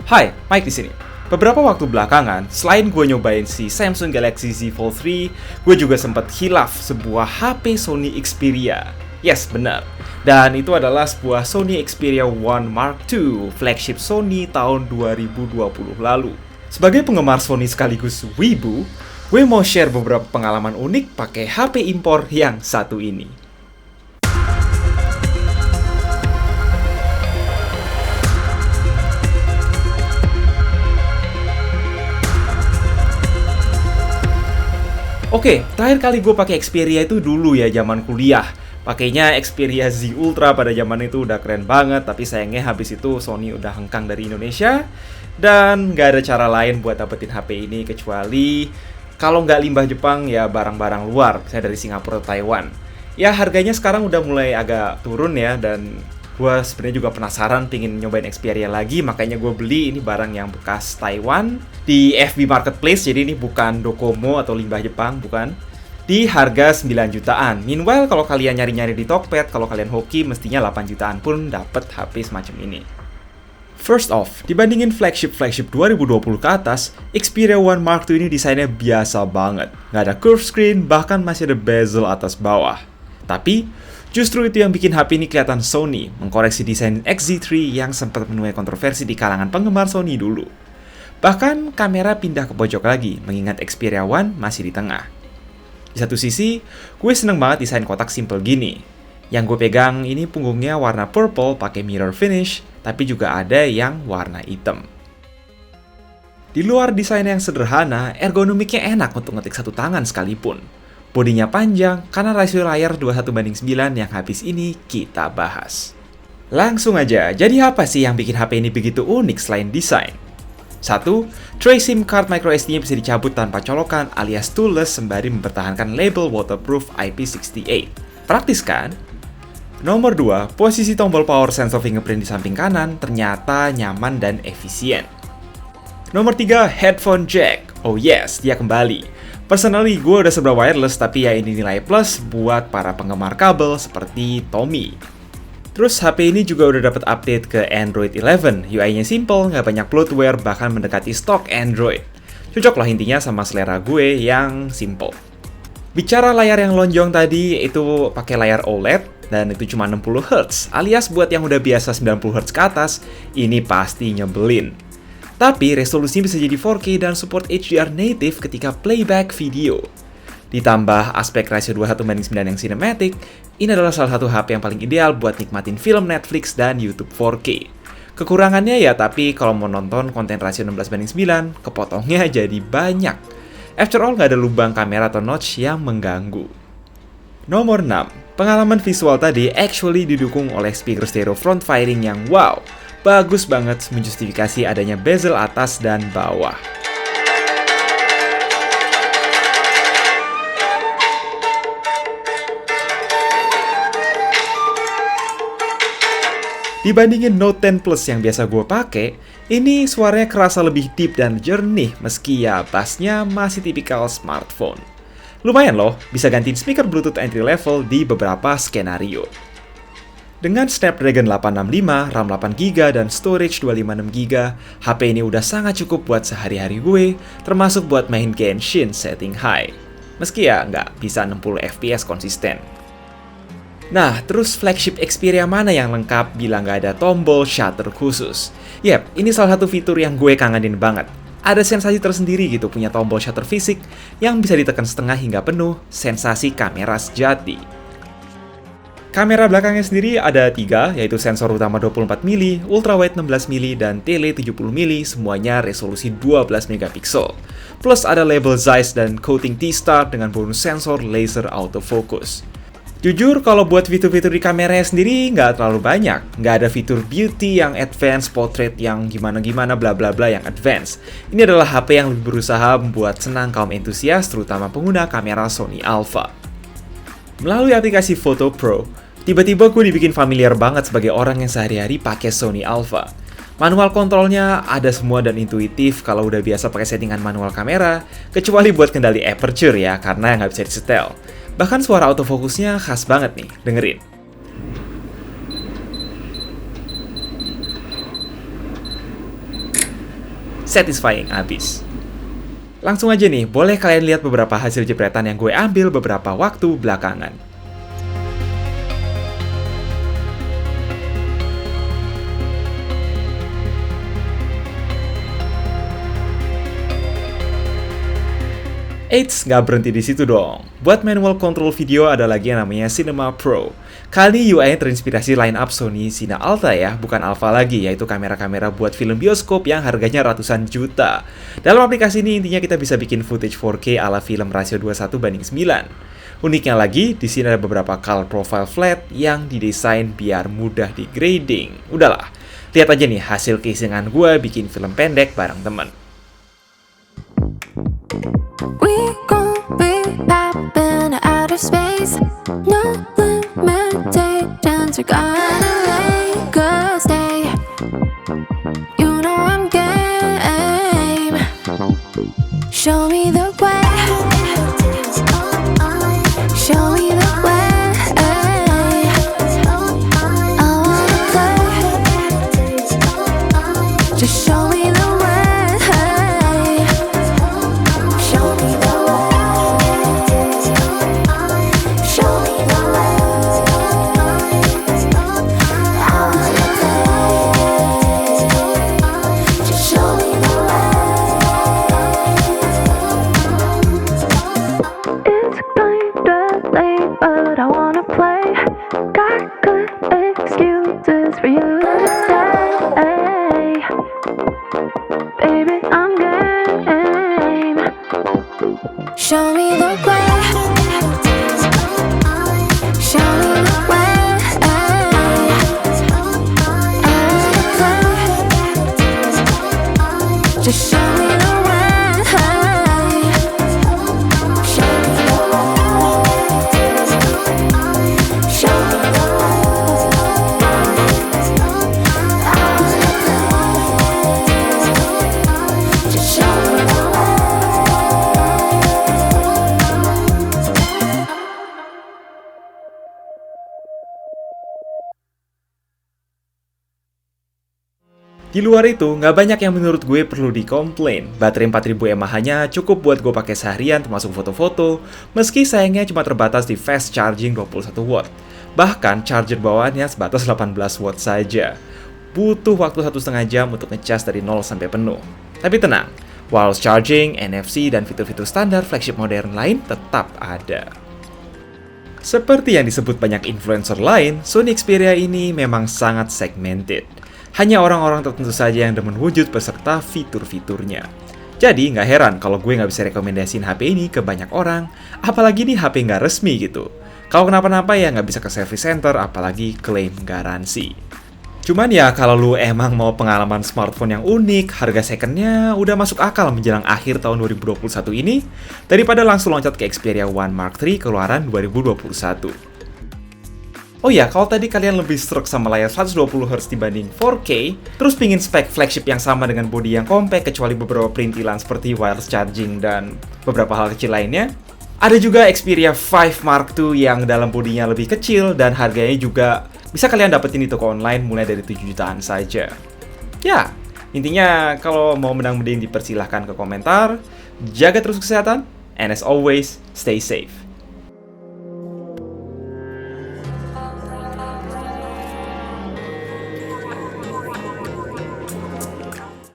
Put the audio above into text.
Hai, Mike di sini. Beberapa waktu belakangan, selain gue nyobain si Samsung Galaxy Z Fold 3, gue juga sempat hilaf sebuah HP Sony Xperia. Yes, benar. Dan itu adalah sebuah Sony Xperia One Mark II, flagship Sony tahun 2020 lalu. Sebagai penggemar Sony sekaligus wibu, gue mau share beberapa pengalaman unik pakai HP impor yang satu ini. Oke, terakhir kali gue pakai Xperia itu dulu ya, zaman kuliah. Pakainya Xperia Z Ultra pada zaman itu udah keren banget, tapi sayangnya habis itu Sony udah hengkang dari Indonesia. Dan nggak ada cara lain buat dapetin HP ini kecuali kalau nggak limbah Jepang ya barang-barang luar, misalnya dari Singapura atau Taiwan. Ya harganya sekarang udah mulai agak turun ya, dan gue sebenarnya juga penasaran pingin nyobain Xperia lagi, makanya gue beli ini barang yang bekas Taiwan di FB Marketplace, jadi ini bukan Docomo atau limbah Jepang, bukan. Di harga 9 jutaan. Meanwhile, kalau kalian nyari-nyari di Tokped, kalau kalian hoki, mestinya 8 jutaan pun dapat HP semacam ini. First off, dibandingin flagship 2020 ke atas, Xperia One Mark II ini desainnya biasa banget. Nggak ada curve screen, bahkan masih ada bezel atas bawah. Tapi, justru itu yang bikin HP ini kelihatan Sony, mengkoreksi desain XZ3 yang sempat menuai kontroversi di kalangan penggemar Sony dulu. Bahkan, kamera pindah ke pojok lagi, mengingat Xperia One masih di tengah. Di satu sisi, gue seneng banget desain kotak simple gini. Yang gue pegang ini punggungnya warna purple pakai mirror finish, tapi juga ada yang warna hitam. Di luar desain yang sederhana, ergonomiknya enak untuk ngetik satu tangan sekalipun. Bodinya panjang karena rasio layar 21:9 yang habis ini kita bahas. Langsung aja, jadi apa sih yang bikin HP ini begitu unik selain desain? 1. Tray SIM card microSD-nya bisa dicabut tanpa colokan alias toolless sembari mempertahankan label waterproof IP68. Praktis kan? Nomor 2, posisi tombol power sensor fingerprint di samping kanan ternyata nyaman dan efisien. Nomor 3, headphone jack. Oh yes, dia kembali. Personally, gue udah serba wireless, tapi ya ini nilai plus buat para penggemar kabel seperti Tommy. Terus HP ini juga udah dapat update ke Android 11. UI-nya simple, nggak banyak bloatware, bahkan mendekati stok Android. Cocok lah intinya sama selera gue yang simple. Bicara layar yang lonjong tadi, itu pakai layar OLED, dan itu cuma 60Hz, alias buat yang udah biasa 90Hz ke atas, ini pasti nyebelin. Tapi resolusinya bisa jadi 4K dan support HDR native ketika playback video. Ditambah aspek rasio 21:9 yang cinematic, ini adalah salah satu HP yang paling ideal buat nikmatin film Netflix dan YouTube 4K. Kekurangannya ya, tapi kalau mau nonton konten rasio 16:9, kepotongnya jadi banyak. After all, nggak ada lubang kamera atau notch yang mengganggu. Nomor 6. Pengalaman visual tadi actually didukung oleh speaker stereo front firing yang wow, bagus banget menjustifikasi adanya bezel atas dan bawah. Dibandingin Note 10 Plus yang biasa gue pakai, ini suaranya kerasa lebih deep dan jernih meski ya bassnya masih tipikal smartphone. Lumayan loh, bisa gantiin speaker Bluetooth entry level di beberapa skenario. Dengan Snapdragon 865, RAM 8GB, dan storage 256GB, HP ini udah sangat cukup buat sehari-hari gue, termasuk buat main Genshin setting high. Meski ya nggak bisa 60 fps konsisten. Nah, terus flagship Xperia mana yang lengkap bila nggak ada tombol shutter khusus? Yep, ini salah satu fitur yang gue kangenin banget. Ada sensasi tersendiri gitu punya tombol shutter fisik yang bisa ditekan setengah hingga penuh, sensasi kamera sejati. Kamera belakangnya sendiri ada 3, yaitu sensor utama 24mm, ultrawide 16mm, dan tele 70mm, semuanya resolusi 12MP. Plus ada label Zeiss dan coating T-Star dengan bonus sensor laser autofocus. Jujur, kalau buat fitur-fitur di kameranya sendiri nggak terlalu banyak. Nggak ada fitur beauty yang advance, portrait yang gimana-gimana, bla bla bla yang advance. Ini adalah HP yang lebih berusaha membuat senang kaum entusias, terutama pengguna kamera Sony Alpha. Melalui aplikasi Photo Pro, tiba-tiba gue dibikin familiar banget sebagai orang yang sehari-hari pakai Sony Alpha. Manual kontrolnya ada semua dan intuitif kalau udah biasa pakai settingan manual kamera, kecuali buat kendali aperture ya, karena nggak bisa disetel. Bahkan suara autofokusnya khas banget nih, dengerin. satisfying abis. Langsung aja nih, boleh kalian lihat beberapa hasil jepretan yang gue ambil beberapa waktu belakangan. Eits, nggak berhenti di situ dong. Buat manual control video ada lagi yang namanya Cinema Pro. Kali ini UI-nya terinspirasi line-up Sony Cine Alta ya, bukan Alpha lagi, yaitu kamera-kamera buat film bioskop yang harganya ratusan juta. Dalam aplikasi ini intinya kita bisa bikin footage 4K ala film rasio 21:9. Uniknya lagi, di sini ada beberapa color profile flat yang didesain biar mudah di grading. Udahlah, lihat aja nih hasil casingan gue bikin film pendek bareng temen. We gon' be poppin' outer space. No limitations, we're gonna make a stay. You know I'm game. Show me the way. Show me the way. I wanna play. Just show me the way. But I wanna play. Got good excuses for you to stay. Baby, I'm game. Show me the way. Show me the way. I wanna play. Just show me the way. Di luar itu, nggak banyak yang menurut gue perlu dikomplain. Baterai 4000 mAh-nya cukup buat gue pakai seharian termasuk foto-foto, meski sayangnya cuma terbatas di fast charging 21 watt. Bahkan charger bawaannya sebatas 18 watt saja. Butuh waktu 1,5 jam untuk ngecas dari 0 sampai penuh. Tapi tenang, wireless charging, NFC, dan fitur-fitur standar flagship modern lain tetap ada. Seperti yang disebut banyak influencer lain, Sony Xperia ini memang sangat segmented. Hanya orang-orang tertentu saja yang demen wujud beserta fitur-fiturnya. Jadi nggak heran kalau gue nggak bisa rekomendasiin HP ini ke banyak orang, apalagi nih HP nggak resmi gitu. Kalau kenapa-napa ya nggak bisa ke service center, apalagi klaim garansi. Cuman ya kalau lu emang mau pengalaman smartphone yang unik, harga secondnya udah masuk akal menjelang akhir tahun 2021 ini, daripada langsung loncat ke Xperia One Mark III keluaran 2021. Oh ya, kalau tadi kalian lebih struck sama layar 120Hz dibanding 4K, terus pingin spek flagship yang sama dengan bodi yang compact kecuali beberapa perintilan seperti wireless charging dan beberapa hal kecil lainnya, ada juga Xperia 5 Mark II yang dalam bodinya lebih kecil dan harganya juga bisa kalian dapetin di toko online mulai dari 7 jutaan saja. Ya, intinya kalau mau menang mending dipersilahkan ke komentar, jaga terus kesehatan, and as always, stay safe.